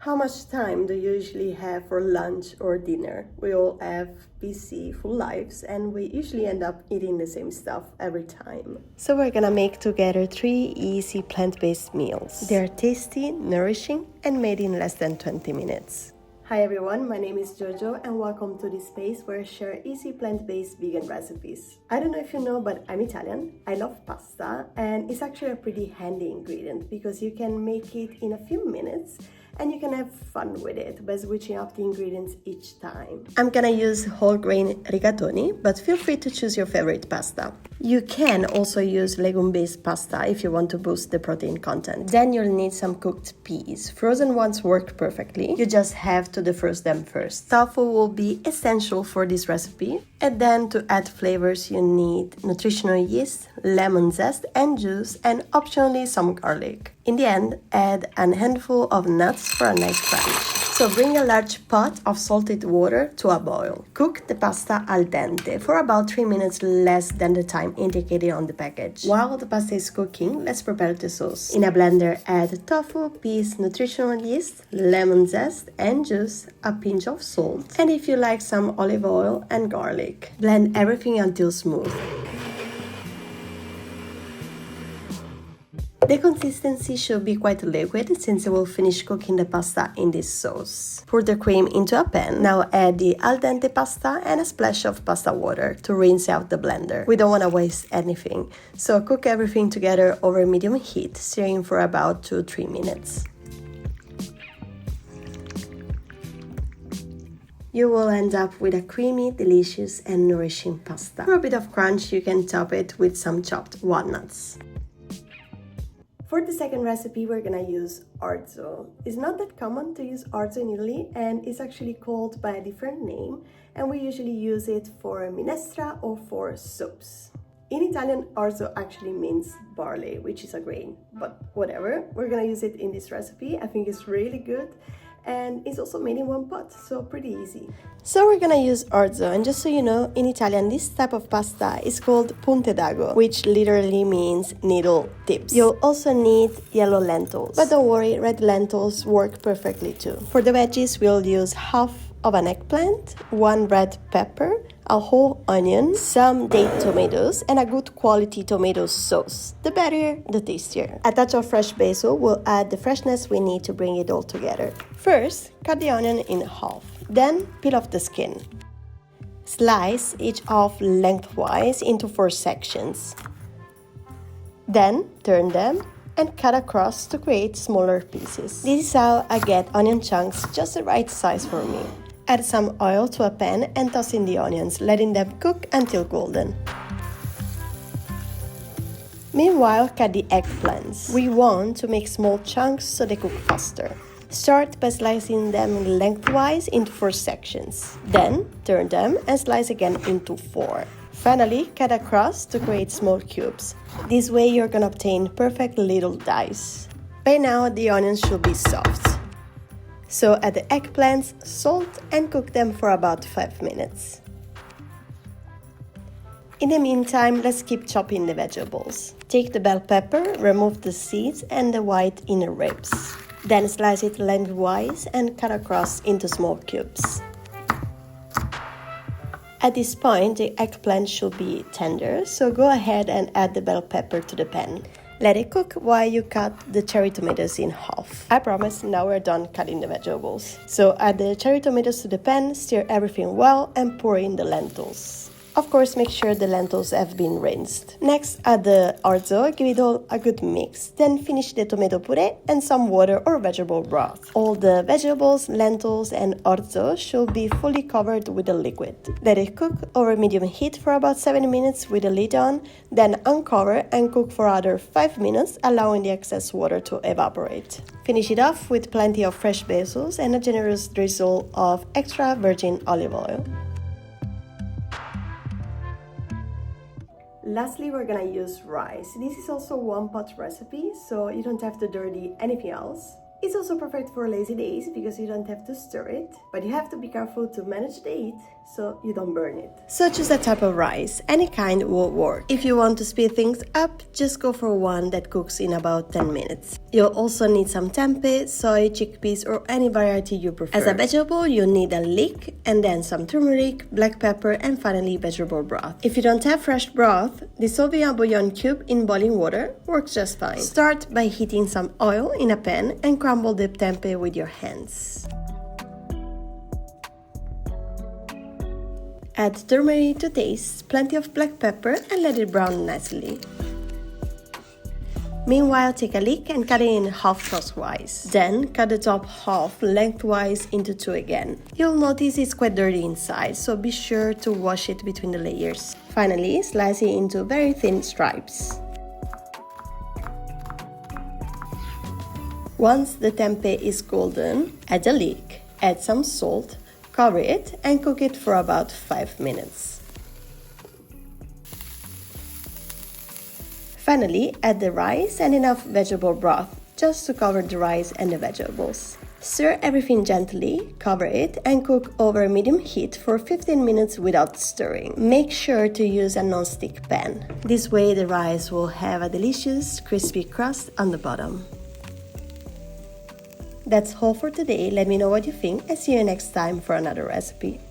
How much time do you usually have for lunch or dinner? We all have busy, full lives, and we usually end up eating the same stuff every time. So we're gonna make together 3 easy plant-based meals. They're tasty, nourishing, and made in less than 20 minutes. Hi everyone, my name is Jojo and welcome to this space where I share easy plant-based vegan recipes. I don't know if you know, but I'm Italian. I love pasta and it's actually a pretty handy ingredient because you can make it in a few minutes and you can have fun with it by switching up the ingredients each time. I'm gonna use whole grain rigatoni, but feel free to choose your favorite pasta. You can also use legume-based pasta if you want to boost the protein content. Then you'll need some cooked peas. Frozen ones work perfectly. You just have to defrost them first. Tofu will be essential for this recipe. And then to add flavors, you need nutritional yeast, lemon zest and juice, and optionally some garlic. In the end, add a handful of nuts for a nice crunch. So bring a large pot of salted water to a boil. Cook the pasta al dente for about 3 minutes less than the time indicated on the package. While the pasta is cooking, let's prepare the sauce. In a blender, add tofu, peas, nutritional yeast, lemon zest and juice, a pinch of salt, and if you like, some olive oil and garlic. Blend everything until smooth. The consistency should be quite liquid since you will finish cooking the pasta in this sauce. Pour the cream into a pan. Now add the al dente pasta and a splash of pasta water to rinse out the blender. We don't want to waste anything, so cook everything together over medium heat, stirring for about 2-3 minutes. You will end up with a creamy, delicious and nourishing pasta. For a bit of crunch, you can top it with some chopped walnuts. For the second recipe, we're gonna use orzo. It's not that common to use orzo in Italy and it's actually called by a different name, and we usually use it for minestra or for soups. In Italian, orzo actually means barley, which is a grain, but whatever. We're gonna use it in this recipe. I think it's really good. And it's also made in one pot, so pretty easy. So we're gonna use orzo, and just so you know, in Italian this type of pasta is called punte d'ago, which literally means needle tips. You'll also need yellow lentils, but don't worry, red lentils work perfectly too. For the veggies, we'll use half of an eggplant, 1 red pepper, a whole onion, some date tomatoes, and a good quality tomato sauce. The better, the tastier. A touch of fresh basil will add the freshness we need to bring it all together. First, cut the onion in half. Then, peel off the skin. Slice each off lengthwise into 4 sections. Then, turn them and cut across to create smaller pieces. This is how I get onion chunks just the right size for me. Add some oil to a pan and toss in the onions, letting them cook until golden. Meanwhile, cut the eggplants. We want to make small chunks so they cook faster. Start by slicing them lengthwise into 4 sections. Then, turn them and slice again into 4. Finally, cut across to create small cubes. This way you're gonna obtain perfect little dice. By now, the onions should be soft. So add the eggplants, salt, and cook them for about 5 minutes. In the meantime, let's keep chopping the vegetables. Take the bell pepper, remove the seeds and the white inner ribs. Then slice it lengthwise and cut across into small cubes. At this point, the eggplant should be tender, so go ahead and add the bell pepper to the pan. Let it cook while you cut the cherry tomatoes in half. I promise, now we're done cutting the vegetables. So add the cherry tomatoes to the pan, stir everything well, and pour in the lentils. Of course, make sure the lentils have been rinsed. Next, add the orzo, give it all a good mix. Then finish the tomato puree and some water or vegetable broth. All the vegetables, lentils, and orzo should be fully covered with the liquid. Let it cook over medium heat for about 7 minutes with the lid on, then uncover and cook for another 5 minutes, allowing the excess water to evaporate. Finish it off with plenty of fresh basils and a generous drizzle of extra virgin olive oil. Lastly, we're gonna use rice. This is also a one-pot recipe, so you don't have to dirty anything else. It's also perfect for lazy days because you don't have to stir it, but you have to be careful to manage the heat so you don't burn it. So choose a type of rice, any kind will work. If you want to speed things up, just go for one that cooks in about 10 minutes. You'll also need some tempeh, soy, chickpeas, or any variety you prefer. As a vegetable, you'll need a leek, and then some turmeric, black pepper, and finally vegetable broth. If you don't have fresh broth, dissolving a bouillon cube in boiling water works just fine. Start by heating some oil in a pan and crumble the tempeh with your hands. Add turmeric to taste, plenty of black pepper, and let it brown nicely. Meanwhile, take a leek and cut it in half crosswise. Then, cut the top half lengthwise into two again. You'll notice it's quite dirty inside, so be sure to wash it between the layers. Finally, slice it into very thin stripes. Once the tempeh is golden, add the leek, add some salt, cover it, and cook it for about 5 minutes. Finally, add the rice and enough vegetable broth, just to cover the rice and the vegetables. Stir everything gently, cover it, and cook over medium heat for 15 minutes without stirring. Make sure to use a non-stick pan. This way the rice will have a delicious crispy crust on the bottom. That's all for today. Let me know what you think and see you next time for another recipe.